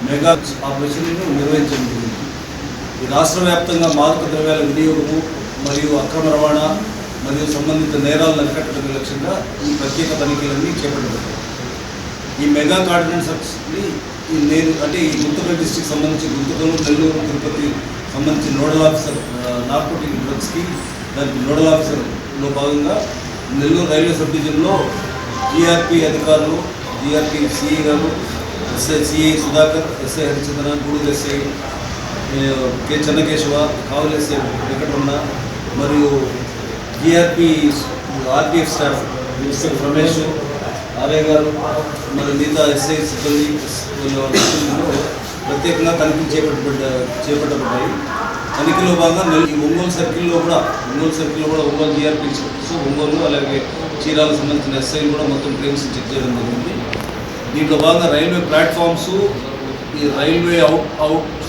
Mega operation నిర్వహించడం జరిగింది. ఈ రాష్ట్ర వ్యాప్తంగా మాదక ద్రవ్యాల వినియోగము మరియు అక్రమ రవాణా మరియు సంబంధిత నేరాలను అరికట్టడం లక్ష్యంగా ఈ ప్రత్యేక తనిఖీలన్నీ చేపట్టబడ్డాయి. ఈ మెగా కోఆర్డినేషన్స్ని ఈ గుంతకల్ డిస్ట్రిక్ట్ సంబంధించి గుంతకల్, నెల్లూరు, తిరుపతి సంబంధించి నోడల్ ఆఫీసర్ నార్కోటిక్ డ్రగ్స్కి దానికి నోడల్ ఆఫీసర్లో భాగంగా నెల్లూరు రైల్వే సబ్ డివిజన్లో జీఆర్పీ అధికారులు, GRP CE garu, CI Sudhakar, SI Harichandra, Gudur SI K Chennakesava, Kavali SI Venkataramana మరియు GRP RPF staff Ramesh, RA garu మరియు మిగతా ఎస్ఐ సిబ్బంది ప్రత్యేకంగా తనిఖీలు చేపట్టబడ్డాయి. తనిఖీలో భాగంగా ఒంగోలు సర్కిల్లో కూడా ఒంగోలు జీఆర్పీ ఒంగోలు అలాగే చీరాలకు సంబంధించిన ఎస్ఐలు కూడా మొత్తం ట్రైన్స్ చెక్ చేయడం జరిగింది. దీంట్లో భాగంగా రైల్వే ప్లాట్ఫామ్స్, ఈ రైల్వే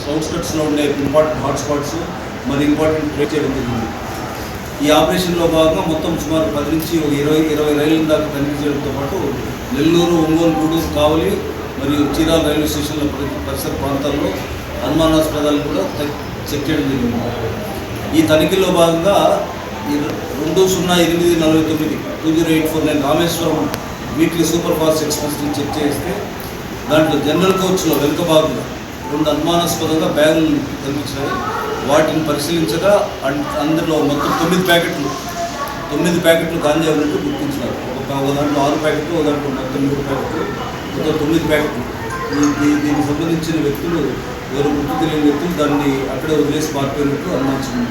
అవుట్స్కట్స్లో ఉండే ఇంపార్టెంట్ హాట్స్పాట్స్ మరి ఇంపార్టెంట్ ట్రేడ్ చేయడం జరిగింది. ఈ ఆపరేషన్లో భాగంగా మొత్తం సుమారు 10 నుంచి 20 రైళ్ల దాకా తనిఖీ చేయడంతో పాటు నెల్లూరు, ఒంగోలు, గూడూరు, కావలి మరియు చీరాల రైల్వే స్టేషన్ల పరిసర ప్రాంతాల్లో అనుమానాస్పదాలను కూడా చెక్ చేయడం జరిగింది. ఈ తనిఖీలో భాగంగా 2084920849 రామేశ్వరం వీక్లీ సూపర్ ఫాస్ట్ ఎక్స్ప్రెస్ని చెక్ చేస్తే దాంట్లో జనరల్ కోచ్లో వెనుక భాగంగా 2 అనుమానాస్పదంగా బ్యాగులు కనిపించాయి. వాటిని పరిశీలించగా అందులో మొత్తం 9 ప్యాకెట్లు గాంజా ఉన్నట్టు గుర్తించినారు. ఒక దాంట్లో 6 ప్యాకెట్లు, ఒక దాంట్లో మొత్తం 3 ప్యాకెట్లు, మొత్తం 9 ప్యాకెట్లు. దీనికి సంబంధించిన వ్యక్తులు ఎవరు గుర్తు తెలియని వ్యక్తులు దాన్ని అక్కడే వదిలేసి పారిపోయినట్టు అనుమానించింది.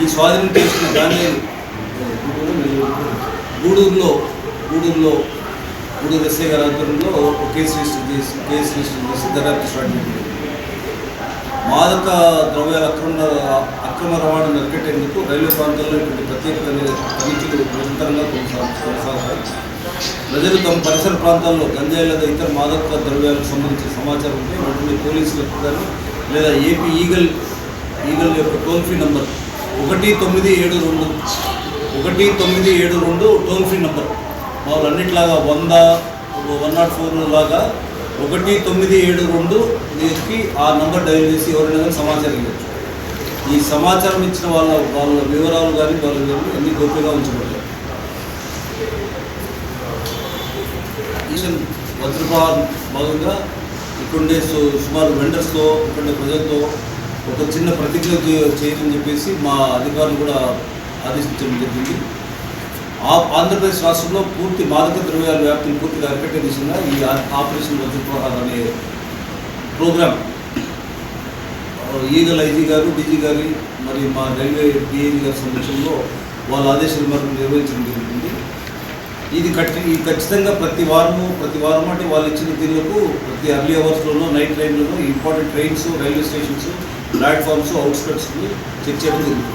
ఈ స్వాధీనం చేసిన గాంజా గూడూరు ఎస్ఐ గారి ఆధ్వర్యంలో కేసు రిజిస్టర్ చేసి దర్యాప్తు స్టార్ట్ చేసింది. మాదక ద్రవ్యాల అక్రమ రవాణాను అరికట్టేందుకు రైల్వే ప్రాంతాల్లో ఇటువంటి ప్రత్యేక తనిఖీలు నిరంతరంగా కొనసాగుతాయి. ప్రజలు తమ పరిసర ప్రాంతాల్లో గంజాయి లేదా ఇతర మాదక ద్రవ్యాలకు సంబంధించిన సమాచారం ఉంటే వెంటనే పోలీసులకు కానీ లేదా ఏపీ ఈగల్ యొక్క toll free number 1972 toll free number మామూలు అన్నిట్లాగా 104 లాగా 1972 దీనికి ఆ నంబర్ డైల్ చేసి ఎవరైనా కానీ సమాచారం ఇవ్వచ్చు. ఈ సమాచారం ఇచ్చిన వాళ్ళ వివరాలు కానీ అన్ని గోప్యంగా ఉంచబడతాయి. భద్రపాల్ భాగంగా ఇక్కడుండే సుమారు వెండర్స్తో ఇక్కడుండే ప్రజలతో ఒక చిన్న ప్రతిజ్ఞ చేయమని చెప్పేసి మా అధికారులు కూడా ఆదేశించడం జరిగింది. ఆంధ్రప్రదేశ్ రాష్ట్రంలో పూర్తి మాదక ద్రవ్యాల వ్యాప్తిని పూర్తిగా అరికట్టే దిశగా ఈ ఆపరేషన్ వజ్రప్రహార్ అనే ప్రోగ్రామ్ ఈగల్ ఐజీ గారు, డీజీ గారి మరియు మా రైల్వే డిఐజీ గారి సమక్షంలో వాళ్ళ ఆదేశాల మేరకు నిర్వహించడం జరుగుతుంది. ఇది ఖచ్చితంగా ప్రతి వారం అంటే వాళ్ళు ఇచ్చిన దీనిలకు ప్రతి అర్లీ అవర్స్లోనూ నైట్ టైంలోనూ important trains, railway stations, platforms, అవుట్స్కట్స్ని చెక్ చేయడం జరుగుతుంది.